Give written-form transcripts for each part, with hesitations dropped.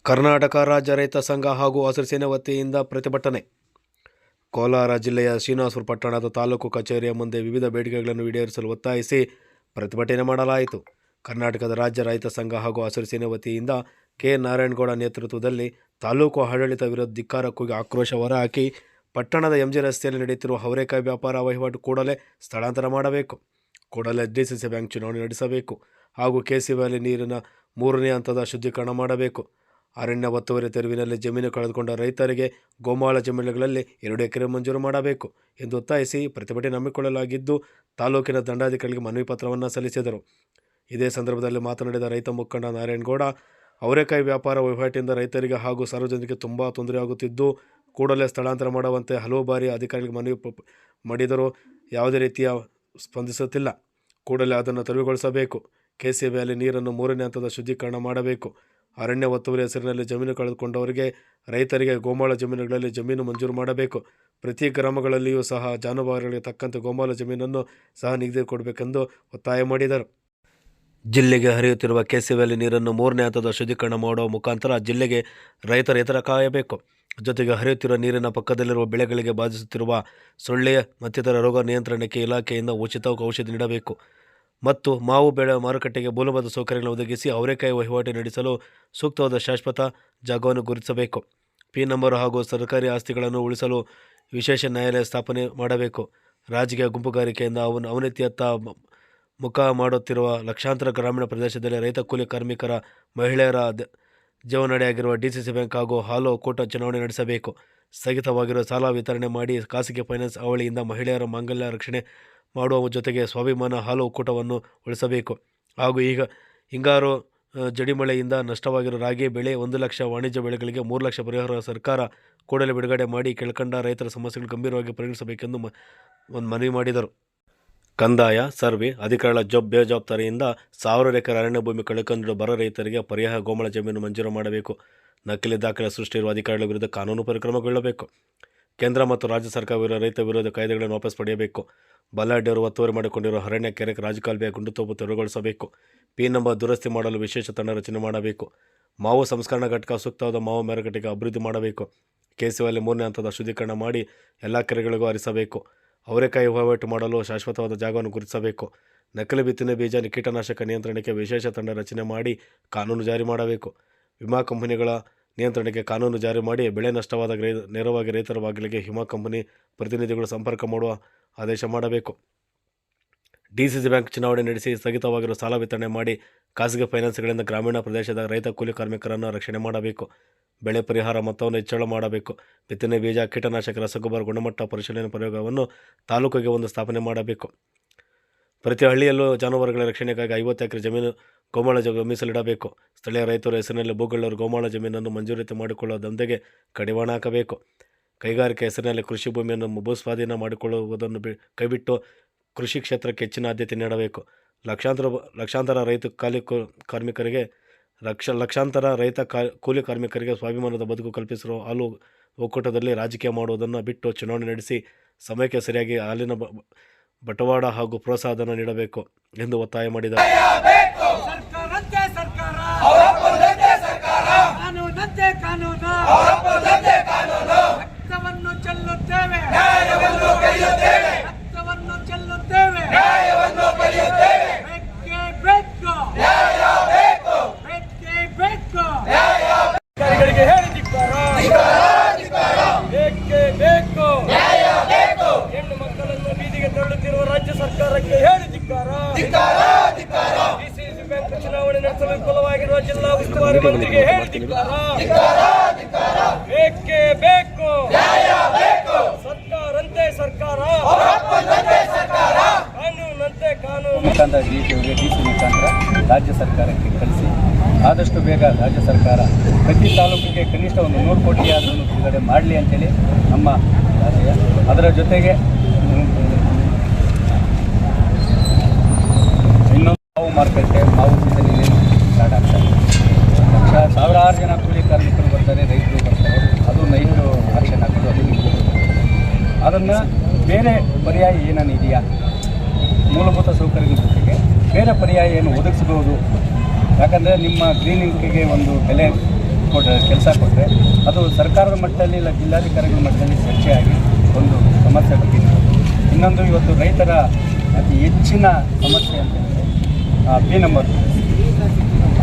ಕರ್ನಾಟಕ ರಾಜ್ಯ ರೈತ ಸಂಘ ಹಾಗೂ ಹಸಿರು ಸೇನೆ ವತಿಯಿಂದ ಪ್ರತಿಭಟನೆ. ಕೋಲಾರ ಜಿಲ್ಲೆಯ ಶ್ರೀನಿವಾಸಪುರ ಪಟ್ಟಣದ ತಾಲೂಕು ಕಚೇರಿಯ ಮುಂದೆ ವಿವಿಧ ಬೇಡಿಕೆಗಳನ್ನು ಈಡೇರಿಸಲು ಒತ್ತಾಯಿಸಿ ಪ್ರತಿಭಟನೆ ಮಾಡಲಾಯಿತು. ಕರ್ನಾಟಕದ ರಾಜ್ಯ ರೈತ ಸಂಘ ಹಾಗೂ ಹಸಿರು ಸೇನೆ ವತಿಯಿಂದ ಕೆ. ನಾರಾಯಣಗೌಡ ನೇತೃತ್ವದಲ್ಲಿ ತಾಲೂಕು ಆಡಳಿತ ವಿರುದ್ಧ ಧಿಕ್ಕಾರ ಕೂಗಿ ಆಕ್ರೋಶ ಹೊರಹಾಕಿ ಪಟ್ಟಣದ ಎಂಜಿ ರಸ್ತೆಯಲ್ಲಿ ನಡೆಯುತ್ತಿರುವ ಅವರೆಕಾಯಿ ವ್ಯಾಪಾರ ವಹಿವಾಟು ಕೂಡಲೇ ಸ್ಥಳಾಂತರ ಮಾಡಬೇಕು, ಕೂಡಲೇ ಡಿಸಿಸಿ ಬ್ಯಾಂಕ್ ಚುನಾವಣೆ ನಡೆಸಬೇಕು ಹಾಗೂ ಕೆಸಿ ವ್ಯಾಲಿ ನೀರಿನ 3ನೇ ಹಂತದ ಶುದ್ಧೀಕರಣ ಮಾಡಬೇಕು. ಅರಣ್ಯ ಒತ್ತುವರಿ ತೆರವಿನಲ್ಲಿ ಜಮೀನು ಕಳೆದುಕೊಂಡ ರೈತರಿಗೆ ಗೋಮಾಳ ಜಮೀನುಗಳಲ್ಲಿ 2 ಎಕರೆ ಮಂಜೂರು ಮಾಡಬೇಕು ಎಂದು ಒತ್ತಾಯಿಸಿ ಪ್ರತಿಭಟನೆ ಹಮ್ಮಿಕೊಳ್ಳಲಾಗಿದ್ದು, ತಾಲೂಕಿನ ದಂಡಾಧಿಕಾರಿಗಳಿಗೆ ಮನವಿ ಪತ್ರವನ್ನು ಸಲ್ಲಿಸಿದರು. ಇದೇ ಸಂದರ್ಭದಲ್ಲಿ ಮಾತನಾಡಿದ ರೈತ ಮುಖಂಡ ನಾರಾಯಣಗೌಡ, ಅವರೆಕಾಯಿ ವ್ಯಾಪಾರ ವಹಿವಾಟಿನಿಂದ ರೈತರಿಗೆ ಹಾಗೂ ಸಾರ್ವಜನಿಕರಿಗೆ ತುಂಬ ತೊಂದರೆಯಾಗುತ್ತಿದ್ದು, ಕೂಡಲೇ ಸ್ಥಳಾಂತರ ಮಾಡುವಂತೆ ಹಲವು ಬಾರಿ ಅಧಿಕಾರಿಗಳಿಗೆ ಮನವಿ ಮಾಡಿದರೂ ಯಾವುದೇ ರೀತಿಯ ಸ್ಪಂದಿಸುತ್ತಿಲ್ಲ. ಕೂಡಲೇ ಅದನ್ನು ತೆರವುಗೊಳಿಸಬೇಕು. ಕೆಸಿ ವ್ಯಾಲಿ ನೀರನ್ನು 3ನೇ ಹಂತದ ಶುದ್ಧೀಕರಣ ಮಾಡಬೇಕು. ಅರಣ್ಯ ಒತ್ತುವರಿ ಹೆಸರಿನಲ್ಲಿ ಜಮೀನು ಕಳೆದುಕೊಂಡವರಿಗೆ ರೈತರಿಗೆ ಗೋಮಾಳ ಜಮೀನುಗಳಲ್ಲಿ ಜಮೀನು ಮಂಜೂರು ಮಾಡಬೇಕು. ಪ್ರತಿ ಗ್ರಾಮಗಳಲ್ಲಿಯೂ ಸಹ ಜಾನುವಾರುಗಳಿಗೆ ತಕ್ಕಂತೆ ಗೋಮಾಳ ಜಮೀನನ್ನು ಸಹ ನಿಗದಿಕೊಡಬೇಕೆಂದು ಒತ್ತಾಯ ಮಾಡಿದರು. ಜಿಲ್ಲೆಗೆ ಹರಿಯುತ್ತಿರುವ ಕೆಸಿ ವ್ಯಾಲಿ ನೀರನ್ನು 3ನೇ ಹಂತದ ಶುದ್ಧೀಕರಣ ಮಾಡುವ ಮುಖಾಂತರ ಜಿಲ್ಲೆಗೆ ರೈತರ ಹಿತ ಕಾಯಬೇಕು. ಜೊತೆಗೆ ಹರಿಯುತ್ತಿರುವ ನೀರಿನ ಪಕ್ಕದಲ್ಲಿರುವ ಬೆಳೆಗಳಿಗೆ ಬಾಧಿಸುತ್ತಿರುವ ಸೊಳ್ಳೆ ಮತ್ತಿತರ ರೋಗ ನಿಯಂತ್ರಣಕ್ಕೆ ಇಲಾಖೆಯಿಂದ ಉಚಿತ ಔಷಧಿ ನೀಡಬೇಕು ಮತ್ತು ಮಾವು ಬೆಳೆ ಮಾರುಕಟ್ಟೆಗೆ ಮೂಲಭೂತ ಸೌಕರ್ಯಗಳನ್ನು ಒದಗಿಸಿ ಅವರೆಕಾಯಿ ವಹಿವಾಟು ನಡೆಸಲು ಸೂಕ್ತವಾದ ಶಾಶ್ವತ ಜಾಗವನ್ನು ಗುರುತಿಸಬೇಕು. ಪಿ ನಂಬರ್ ಹಾಗೂ ಸರ್ಕಾರಿ ಆಸ್ತಿಗಳನ್ನು ಉಳಿಸಲು ವಿಶೇಷ ನ್ಯಾಯಾಲಯ ಸ್ಥಾಪನೆ ಮಾಡಬೇಕು. ರಾಜಕೀಯ ಗುಂಪುಗಾರಿಕೆಯಿಂದ ಅವನತಿಯತ್ತ ಮುಖ ಮಾಡುತ್ತಿರುವ ಲಕ್ಷಾಂತರ ಗ್ರಾಮೀಣ ಪ್ರದೇಶದಲ್ಲಿ ರೈತ ಕೂಲಿ ಕಾರ್ಮಿಕರ ಮಹಿಳೆಯರ ಜೀವನಡಿಯಾಗಿರುವ ಡಿಸಿಸಿ ಬ್ಯಾಂಕ್ ಹಾಗೂ ಹಾಲು ಒಕ್ಕೂಟ ಚುನಾವಣೆ ನಡೆಸಬೇಕು. ಸ್ಥಗಿತವಾಗಿರುವ ಸಾಲ ವಿತರಣೆ ಮಾಡಿ ಖಾಸಗಿ ಫೈನಾನ್ಸ್ ಅವಳಿಯಿಂದ ಮಹಿಳೆಯರ ಮಾಂಗಲ್ಯ ರಕ್ಷಣೆ ಮಾಡುವ ಜೊತೆಗೆ ಸ್ವಾಭಿಮಾನ ಹಾಲು ಒಕ್ಕೂಟವನ್ನು ಉಳಿಸಬೇಕು ಹಾಗೂ ಹಿಂಗಾರು ಜಡಿಮಳೆಯಿಂದ ನಷ್ಟವಾಗಿರುವ ರಾಗಿ ಬೆಳೆ 1 ಲಕ್ಷ, ವಾಣಿಜ್ಯ ಬೆಳೆಗಳಿಗೆ 3 ಲಕ್ಷ ಪರಿಹಾರ ಸರ್ಕಾರ ಕೂಡಲೇ ಬಿಡುಗಡೆ ಮಾಡಿ ಕೆಳಕಂಡ ರೈತರ ಸಮಸ್ಯೆಗಳು ಗಂಭೀರವಾಗಿ ಪರಿಗಣಿಸಬೇಕೆಂದು ಮನವಿ ಮಾಡಿದರು. ಕಂದಾಯ, ಸರ್ವೆ ಅಧಿಕಾರಿಗಳ ಬೇಜವಾಬ್ದಾರಿಯಿಂದ 1000 ಎಕರೆ ಅರಣ್ಯ ಭೂಮಿ ಕಳೆದುಕೊಂಡಿರುವ ಬರ ರೈತರಿಗೆ ಪರ್ಯಾಯ ಗೋಮಾಳ ಜಮೀನು ಮಂಜೂರು ಮಾಡಬೇಕು. ನಕಲಿ ದಾಖಲೆ ಸೃಷ್ಟಿ ಇರುವ ಅಧಿಕಾರಿಗಳ ವಿರುದ್ಧ ಕಾನೂನು ಕ್ರಮಗೊಳ್ಳಬೇಕು. ಕೇಂದ್ರ ಮತ್ತು ರಾಜ್ಯ ಸರ್ಕಾರ ರೈತ ವಿರೋಧ ಕಾಯ್ದೆಗಳನ್ನು ವಾಪಸ್ ಪಡೆಯಬೇಕು. ಬಲಾಢ್ಯರು ಒತ್ತುವರಿ ಮಾಡಿಕೊಂಡಿರುವ ಅರಣ್ಯ ಕೆರೆ ರಾಜಕಾಲುವೆಯ ಗುಂಡುತೋಪು ತೆರವುಗೊಳಿಸಬೇಕು. ಪಿ ನಂಬರ್ ದುರಸ್ತಿ ಮಾಡಲು ವಿಶೇಷ ತಂಡ ರಚನೆ ಮಾಡಬೇಕು. ಮಾವು ಸಂಸ್ಕರಣಾ ಘಟಕ ಸೂಕ್ತವಾದ ಮಾವು ಮಾರುಕಟ್ಟೆಗೆ ಅಭಿವೃದ್ಧಿ ಮಾಡಬೇಕು. ಕೆಸಿ ವ್ಯಾಲಿ 3ನೇ ಹಂತದ ಶುದ್ಧೀಕರಣ ಮಾಡಿ ಎಲ್ಲ ಕೆರೆಗಳಿಗೂ ಹರಿಸಬೇಕು. ಅವರೆಕಾಯಿ ವಹಿವಾಟು ಮಾಡಲು ಶಾಶ್ವತವಾದ ಜಾಗವನ್ನು ಗುರುತಿಸಬೇಕು. ನಕಲಿ ಬಿತ್ತನೆ ಬೀಜ ಕೀಟನಾಶಕ ನಿಯಂತ್ರಣಕ್ಕೆ ವಿಶೇಷ ತಂಡ ರಚನೆ ಮಾಡಿ ಕಾನೂನು ಜಾರಿ ಮಾಡಬೇಕು. ವಿಮಾ ಕಂಪನಿಗಳ ನಿಯಂತ್ರಣಕ್ಕೆ ಕಾನೂನು ಜಾರಿ ಮಾಡಿ ಬೆಳೆ ನಷ್ಟವಾದ ನೇರವಾಗಿ ರೈತರ ಬಾಗಿಲಿಗೆ ವಿಮಾ ಕಂಪನಿ ಪ್ರತಿನಿಧಿಗಳು ಸಂಪರ್ಕ ಮಾಡುವ ಆದೇಶ ಮಾಡಬೇಕು. ಡಿಸಿಸಿ ಬ್ಯಾಂಕ್ ಚುನಾವಣೆ ನಡೆಸಿ ಸ್ಥಗಿತವಾಗಿರುವ ಸಾಲ ವಿತರಣೆ ಮಾಡಿ ಖಾಸಗಿ ಫೈನಾನ್ಸ್ಗಳಿಂದ ಗ್ರಾಮೀಣ ಪ್ರದೇಶದ ರೈತ ಕೂಲಿ ಕಾರ್ಮಿಕರನ್ನು ರಕ್ಷಣೆ ಮಾಡಬೇಕು. ಬೆಳೆ ಪರಿಹಾರ ಮೊತ್ತವನ್ನು ಹೆಚ್ಚಳ ಮಾಡಬೇಕು. ಬಿತ್ತನೆ ಬೀಜ, ಕೀಟನಾಶಕ, ರಸಗೊಬ್ಬರ ಗುಣಮಟ್ಟ ಪರಿಶೀಲನೆ ಪ್ರಯೋಗವನ್ನು ತಾಲೂಕಿಗೆ ಒಂದು ಸ್ಥಾಪನೆ ಮಾಡಬೇಕು. ಪ್ರತಿ ಹಳ್ಳಿಯಲ್ಲೂ ಜಾನುವಾರುಗಳ ರಕ್ಷಣೆಗಾಗಿ 50 ಎಕರೆ ಜಮೀನು ಗೋಮಾಳ ಮೀಸಲಿಡಬೇಕು. ಸ್ಥಳೀಯ ರೈತರ ಹೆಸರಿನಲ್ಲಿ ಭೂಗಳ್ಳರು ಗೋಮಾಳ ಜಮೀನನ್ನು ಮಂಜೂರಾತಿ ಮಾಡಿಕೊಳ್ಳುವ ದಂಧೆಗೆ ಕಡಿವಾಣ ಹಾಕಬೇಕು. ಕೈಗಾರಿಕೆ ಹೆಸರಿನಲ್ಲಿ ಕೃಷಿ ಭೂಮಿಯನ್ನು ಭೂಸ್ವಾಧೀನ ಮಾಡಿಕೊಳ್ಳುವುದನ್ನು ಕೈಬಿಟ್ಟು ಕೃಷಿ ಕ್ಷೇತ್ರಕ್ಕೆ ಹೆಚ್ಚಿನ ಆದ್ಯತೆ ನೀಡಬೇಕು. ಲಕ್ಷಾಂತರ ರೈತ ಕೂಲಿ ಕಾರ್ಮಿಕರಿಗೆ ಸ್ವಾಭಿಮಾನದ ಬದುಕು ಕಲ್ಪಿಸಿರುವ ಹಾಲು ಒಕ್ಕೂಟದಲ್ಲಿ ರಾಜಕೀಯ ಮಾಡುವುದನ್ನು ಬಿಟ್ಟು ಚುನಾವಣೆ ನಡೆಸಿ ಸಮಯಕ್ಕೆ ಸರಿಯಾಗಿ ಹಾಲಿನ ಬಟವಾಡ ಹಾಗೂ ಪ್ರೋತ್ಸಾಹಧನ ನೀಡಬೇಕು ಎಂದು ಒತ್ತಾಯ ಮಾಡಿದರು. ರಾಜ್ಯ ಸರ್ಕಾರಕ್ಕೆ ಹೇಳಿ ಧಿಕ್ಕಾರ. ಡಿಸಿಸಿ ಬ್ಯಾಂಕ್ ಚುನಾವಣೆ ನಡೆಸಲು ವಿಫಲವಾಗಿರುವ ಜಿಲ್ಲಾ ಉಸ್ತುವಾರಿ ಮಂತ್ರಿಗೆ ಹೇಳಿ ಧಿಕ್ಕಾರ. ಬೇಕೇ ಬೇಕು ಸರ್ಕಾರಂತೆ ಸರ್ಕಾರ, ಕಾನೂನಂತೆ ಕಾನೂನು. ಡಿಸಿ ಮುಖಾಂತರ ರಾಜ್ಯ ಸರ್ಕಾರಕ್ಕೆ ಕಳಿಸಿ ಆದಷ್ಟು ಬೇಗ ರಾಜ್ಯ ಸರ್ಕಾರ ಪ್ರತಿ ತಾಲೂಕಿಗೆ ಕನಿಷ್ಠ ಒಂದು 100 ಕೋಟಿ ಆದರೂ ಬಿಡುಗಡೆ ಮಾಡಲಿ ಅಂತೇಳಿ ನಮ್ಮ ಅದರ ಜೊತೆಗೆ ಮಾವು ಮಾರುಕಟ್ಟೆ, ಮಾವು ಸೀಸನ್ ಸ್ಟಾರ್ಟ್ ಆಗ್ತಾರೆ. ಸಾವಿರಾರು ಜನ ಕೂಲಿ ಕಾರ್ಮಿಕರು ಬರ್ತಾರೆ, ರೈತರು ಬರ್ತಾರೆ. ಅದು ನೈರು ಆಕ್ಷನ್ ಹಾಕೋದು, ಅದು ಅದನ್ನು ಬೇರೆ ಪರ್ಯಾಯ ಏನೇನು ಇದೆಯಾ, ಮೂಲಭೂತ ಸೌಕರ್ಯಗಳ ಜೊತೆಗೆ ಬೇರೆ ಪರ್ಯಾಯ ಏನು ಒದಗಿಸ್ಬೋದು. ಯಾಕಂದರೆ ನಿಮ್ಮ ಕ್ಲೀನಿಂಗಿಗೆ ಒಂದು ಬೆಲೆ ಕೆಲಸ ಕೊಟ್ಟರೆ ಅದು ಸರ್ಕಾರದ ಮಟ್ಟದಲ್ಲಿ ಇಲ್ಲ ಜಿಲ್ಲಾಧಿಕಾರಿಗಳ ಮಟ್ಟದಲ್ಲಿ ಚರ್ಚೆಯಾಗಿ ಒಂದು ಸಮಸ್ಯೆ ಬಗ್ಗೆ. ಇನ್ನೊಂದು ಇವತ್ತು ರೈತರ ಅತಿ ಹೆಚ್ಚಿನ ಸಮಸ್ಯೆ ಅಂತಂದರೆ ಪಿ ನಂಬರ್.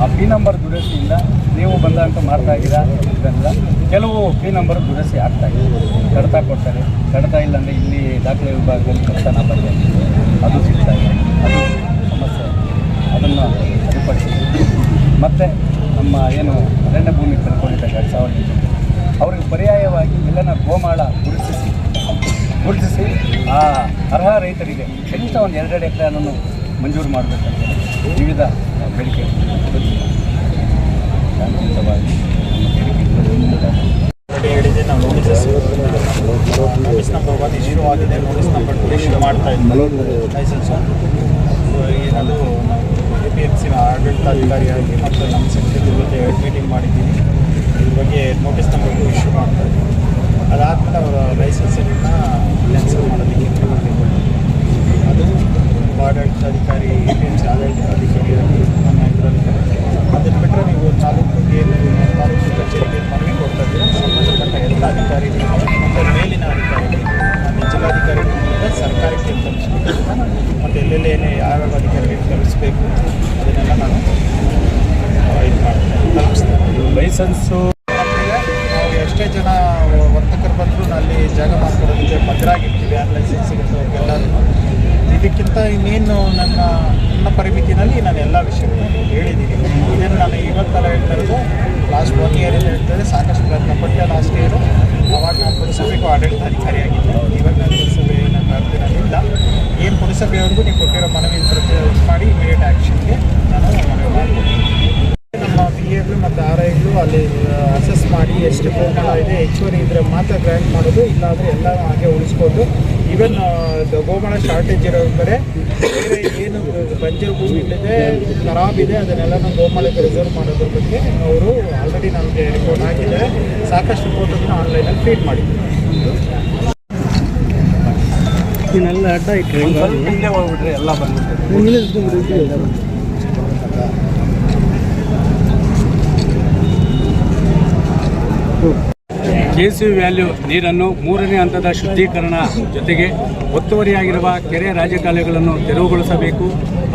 ಆ ಪಿ ನಂಬರ್ ದುರಸ್ತಿಯಿಂದ ನೀವು ಬಂದಂತ ಮಾಡ್ತಾ ಇದ್ದೀರಾ ಇದೆಲ್ಲ ಕೆಲವು ಪಿ ನಂಬರ್ ದುರಸ್ತಿ ಆಗ್ತಾಯಿದೆ. ಕಡತ ಕೊಡ್ತಾರೆ, ಕಡತ ಇಲ್ಲಾಂದರೆ ಇಲ್ಲಿ ದಾಖಲೆ ವಿಭಾಗದಲ್ಲಿ ಕಡತನ ಬಂದೆ ಅದು ಸಿಗ್ತಾಯಿದೆ. ಅದು ಸಮಸ್ಯೆ, ಅದನ್ನು ಸರಿಪಡಿಸಿ. ಮತ್ತು ನಮ್ಮ ಏನು ಅರಣ್ಯ ಭೂಮಿ ಕಳ್ಕೊಂಡಿದ್ದಾರೆ 2008 ಅವ್ರಿಗೆ ಪರ್ಯಾಯವಾಗಿ ಎಲ್ಲನ ಗೋಮಾಳ ಗುರುತಿಸಿ ಆ ಅರ್ಹ ರೈತರಿಗೆ ಕನಿಷ್ಠ ಒಂದು 2 ಎಕರೆಯನ್ನು ಮಂಜೂರು ಮಾಡಬೇಕಂತ ವಿವಿಧ ಬೇಡಿಕೆ ಶಾಂತಿಯುತವಾಗಿ ಹೇಳಿದೆ. ನಾವು ನೋಟಿಸ್ ನಂಬರ್ 1 ಇಶ್ಯೂ ಆಗಿದೆ, ನೋಟಿಸ್ ನಂಬರ್ 2 ಇಶ್ಯೂ ಮಾಡ್ತಾ ಇದ್ದೀವಿ ಲೈಸೆನ್ಸು. ಅದು ನಾವು APMC ಆಡಳಿತಾಧಿಕಾರಿಯಾಗಿ ಮತ್ತು ನಮ್ಮ ಸೆಕ್ರೆಟರಿ ಜೊತೆ ಮೀಟಿಂಗ್ ಮಾಡಿದ್ದೀನಿ. ಇದ್ರ ಬಗ್ಗೆ ನೋಟಿಸ್ ನಂಬರ್ 2 ಇಶ್ಯೂ ಮಾಡ್ತಾ ಇದ್ದೀವಿ. ಅದಾದಮೇಲೆ ಅವರ ಲೈಸೆನ್ಸನ್ನು ಕ್ಯಾನ್ಸಲ್ ಮಾಡೋದಕ್ಕೆ ಅದು ಆಡಳಿತಾಧಿಕಾರಿ APMC ಆಡಳಿತಾಧಿಕಾರಿಯಾಗಿ ನಮ್ಮ ಇದರಲ್ಲಿ. ಅದನ್ನು ಬಿಟ್ಟರೆ ನೀವು ತಾಲೂಕಿಗೆ ತಾಲೂಕು ಕಚೇರಿಗೆ ಮನವಿ ಕೊಡ್ತಾ ಇದ್ದೀರಾ. ಸಂಬಂಧಪಟ್ಟ ಎಲ್ಲ ಅಧಿಕಾರಿಗಳು ಮತ್ತು ಮೇಲಿನ ಅಧಿಕಾರಿಗಳು ಮತ್ತು ಜಿಲ್ಲಾಧಿಕಾರಿಗಳು ಮತ್ತು ಸರ್ಕಾರಕ್ಕೆ ತಲುಪಿಸಬೇಕು ಮತ್ತು ಎಲ್ಲೆಲ್ಲೇನೇ ಯಾವ್ಯಾವ ಅಧಿಕಾರಿಗಳಿಗೆ ತಲುಪಿಸಬೇಕು ಅದನ್ನೆಲ್ಲ ನಾನು ಇದು ಮಾಡ್ತೇನೆ, ತಲುಪಿಸ್ತೇನೆ. ಲೈಸೆನ್ಸು ನಾವು ಎಷ್ಟೇ ಜನ ವರ್ತಕರು ಬಂದರೂ ಅಲ್ಲಿ ಜಾಗ ಮಾಡ್ಕೊಡೋದಕ್ಕೆ ಭದ್ರಾಗಿರ್ತೀವಿ. ಯಾರು ಲೈಸೆನ್ಸ್ ಸಿಗುತ್ತೆ ಅವ್ರಿಗೆಲ್ಲರೂ. ಇದಕ್ಕಿಂತ ಇನ್ನೇನು ನನ್ನ ಪರಿಮಿತಿನಲ್ಲಿ ನಾನು ಎಲ್ಲ ವಿಷಯಗಳನ್ನು ಹೇಳಿದ್ದೀನಿ. ಇದನ್ನು ನಾನು ಇವತ್ತೆಲ್ಲ ಹೇಳ್ತಾ ಇರೋದು ಲಾಸ್ಟ್ 1 ಇಯರಿಂದ ಹೇಳ್ತಾರೆ. ಸಾಕಷ್ಟು ಪ್ರಯತ್ನ ಪಟ್ಟೆ ಲಾಸ್ಟ್ ಇಯರು. ಅವಾಗ ನಾನು ಪುರಸಭೆಗೂ ಆಡಳಿತಾಧಿಕಾರಿಯಾಗಿದ್ದೆ. ಇವಾಗ ನಾನು ಪುರಸಭೆ ನನ್ನ ಅರ್ಜಿನಲ್ಲಿಲ್ಲ. ಏನು ಪುರಸಭೆಯವ್ರಿಗೂ ನೀವು ಕೊಟ್ಟಿರೋ ಮನವಿ ಮಾಡಿ ಇಮಿಡಿಯೇಟ್ ಆ್ಯಕ್ಷನ್ಗೆ ನಾನು ಮನವಿ ಮಾಡ್ತೀನಿ. ನಮ್ಮ BAಗಳು ಮತ್ತು RIಗಳು ಅಲ್ಲಿ ಅಸೆಸ್ ಮಾಡಿ ಎಷ್ಟು ಗೋಮಾಳ ಇದೆ, ಹೆಚ್ಚುವರಿ ಇದ್ದರೆ ಮಾತ್ರ ಗ್ರ್ಯಾಂಟ್ ಮಾಡೋದು, ಇಲ್ಲಾಂದರೆ ಎಲ್ಲ ಹಾಗೆ ಉಳಿಸ್ಕೊಂಡು ಈವನ್ ಗೋಮಾಳ ಶಾರ್ಟೇಜ್ ಇರೋ ಕಡೆ ಬೇರೆ ಏನು ಬಂಜರು ಭೂಮಿಗಳಿದೆ, ಖರಾಬ್ ಇದೆ, ಅದನ್ನೆಲ್ಲ ಗೋಮಾಳಕ್ಕೆ ರಿಸರ್ವ್ ಮಾಡೋದ್ರ ಬಗ್ಗೆ ಅವರು ಆಲ್ರೆಡಿ ನಮಗೆ ರಿಪೋರ್ಟ್ ಹಾಕಿದ್ದಾರೆ. ಸಾಕಷ್ಟು ರಿಪೋರ್ಟನ್ನು ಆನ್ಲೈನಲ್ಲಿ ಫೀಡ್ ಮಾಡಿದ್ದಾರೆ. ಇನ್ನೆಲ್ಲ ಅಡ್ಡ ಇಟ್ಟರೆ ಹಿಂದೆ ಹೋಗ್ಬಿಟ್ರೆ ಎಲ್ಲ ಬಂದ್ಬಿಟ್ಟು KC ವ್ಯಾಲ್ಯೂ ನೀರನ್ನು 3ನೇ ಹಂತದ ಶುದ್ಧೀಕರಣ ಜೊತೆಗೆ ಒತ್ತುವರಿಯಾಗಿರುವ ಕೆರೆ ರಾಜಕಾಲುವೆಗಳನ್ನು ತೆರವುಗೊಳಿಸಬೇಕು.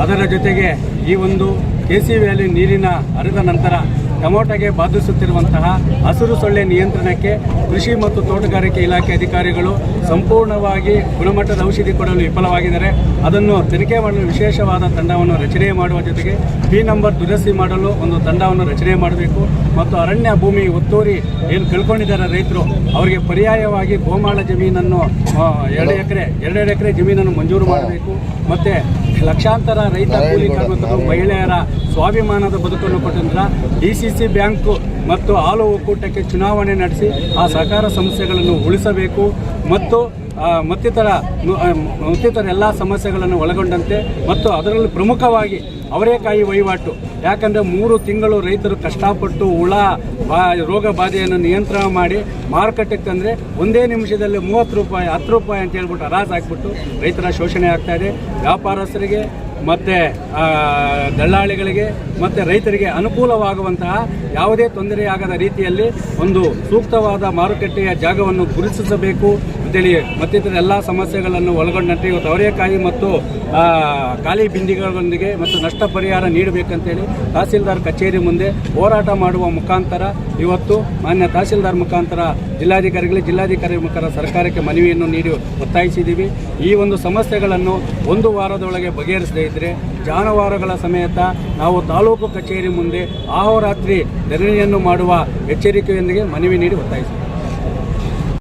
ಅದರ ಜೊತೆಗೆ ಈ ಒಂದು KC ವ್ಯಾಲ್ಯೂ ನೀರಿನ ಹರಿದ ನಂತರ ಟೊಮೊಟೊಗೆ ಬಾಧಿಸುತ್ತಿರುವಂತಹ ಹಸಿರು ಸೊಳ್ಳೆ ನಿಯಂತ್ರಣಕ್ಕೆ ಕೃಷಿ ಮತ್ತು ತೋಟಗಾರಿಕೆ ಇಲಾಖೆ ಅಧಿಕಾರಿಗಳು ಸಂಪೂರ್ಣವಾಗಿ ಗುಣಮಟ್ಟದ ಔಷಧಿ ಕೊಡಲು ವಿಫಲವಾಗಿದ್ದಾರೆ. ಅದನ್ನು ತನಿಖೆ ಮಾಡಲು ವಿಶೇಷವಾದ ತಂಡವನ್ನು ರಚನೆ ಮಾಡುವ ಜೊತೆಗೆ ಪಿ ನಂಬರ್ ದುರಸ್ತಿ ಮಾಡಲು ಒಂದು ತಂಡವನ್ನು ರಚನೆ ಮಾಡಬೇಕು. ಮತ್ತು ಅರಣ್ಯ ಭೂಮಿ ಒತ್ತುವರಿ ಏನು ಕಳ್ಕೊಂಡಿದ್ದಾರೆ ರೈತರು, ಅವರಿಗೆ ಪರ್ಯಾಯವಾಗಿ ಗೋಮಾಳ ಜಮೀನನ್ನು 2 ಎಕರೆ ಜಮೀನನ್ನು ಮಂಜೂರು ಮಾಡಬೇಕು. ಮತ್ತು ಲಕ್ಷಾಂತರ ರೈತ ಕೂಲಿ ಕಾರ್ಮಿಕರು ಮಹಿಳೆಯರ ಸ್ವಾಭಿಮಾನದ ಬದುಕನ್ನು ಕೊಟ್ಟಿದ್ದ DCC ಬ್ಯಾಂಕು ಮತ್ತು ಹಾಲು ಒಕ್ಕೂಟಕ್ಕೆ ಚುನಾವಣೆ ನಡೆಸಿ ಆ ಸಹಕಾರ ಸಂಸ್ಥೆಗಳನ್ನು ಉಳಿಸಬೇಕು. ಮತ್ತು ಮತ್ತಿತರ ಎಲ್ಲ ಸಮಸ್ಯೆಗಳನ್ನು ಒಳಗೊಂಡಂತೆ ಮತ್ತು ಅದರಲ್ಲಿ ಪ್ರಮುಖವಾಗಿ ಅವರೇಕಾಯಿ ವಹಿವಾಟು. ಯಾಕಂದರೆ 3 ತಿಂಗಳು ರೈತರು ಕಷ್ಟಪಟ್ಟು ರೋಗ ಬಾಧೆಯನ್ನು ನಿಯಂತ್ರಣ ಮಾಡಿ ಮಾರುಕಟ್ಟೆಗೆ ತಂದರೆ ಒಂದೇ ನಿಮಿಷದಲ್ಲಿ 30 ರೂಪಾಯಿ 10 ರೂಪಾಯಿ ಅಂತ ಹೇಳ್ಬಿಟ್ಟು ಹರಾಜು ಹಾಕ್ಬಿಟ್ಟು ರೈತರ ಶೋಷಣೆ ಆಗ್ತಾಯಿದೆ. ವ್ಯಾಪಾರಸ್ಥರಿಗೆ ಮತ್ತು ದಳ್ಳಾಳಿಗಳಿಗೆ ಮತ್ತು ರೈತರಿಗೆ ಅನುಕೂಲವಾಗುವಂತಹ ಯಾವುದೇ ತೊಂದರೆಯಾಗದ ರೀತಿಯಲ್ಲಿ ಒಂದು ಸೂಕ್ತವಾದ ಮಾರುಕಟ್ಟೆಯ ಜಾಗವನ್ನು ಗುರುತಿಸಬೇಕು ಅಂತೇಳಿ ಮತ್ತಿತರ ಎಲ್ಲ ಸಮಸ್ಯೆಗಳನ್ನು ಒಳಗೊಂಡಂತೆ ಇವತ್ತು ಅವರೇಕಾಯಿ ಮತ್ತು ಖಾಲಿ ಬಿಂದಿಗಳೊಂದಿಗೆ ಮತ್ತು ನಷ್ಟ ಪರಿಹಾರ ನೀಡಬೇಕಂತೇಳಿ ತಹಸೀಲ್ದಾರ್ ಕಚೇರಿ ಮುಂದೆ ಹೋರಾಟ ಮಾಡುವ ಮುಖಾಂತರ ಇವತ್ತು ಮಾನ್ಯ ತಹಸೀಲ್ದಾರ್ ಮುಖಾಂತರ ಜಿಲ್ಲಾಧಿಕಾರಿ ಮುಖಾಂತರ ಸರ್ಕಾರಕ್ಕೆ ಮನವಿಯನ್ನು ನೀಡಿ ಒತ್ತಾಯಿಸಿದ್ದೀವಿ. ಈ ಒಂದು ಸಮಸ್ಯೆಗಳನ್ನು 1 ವಾರದೊಳಗೆ ಬಗೆಹರಿಸದೇ ಇದ್ದರೆ ಜಾನುವಾರುಗಳ ಸಮೇತ ನಾವು ತಾಲೂಕು ಕಚೇರಿ ಮುಂದೆ ಅಹೋರಾತ್ರಿ ಧರಣಿಯನ್ನು ಮಾಡುವ ಎಚ್ಚರಿಕೆಯೊಂದಿಗೆ ಮನವಿ ನೀಡಿ ಒತ್ತಾಯಿಸಿದ್ದೀವಿ.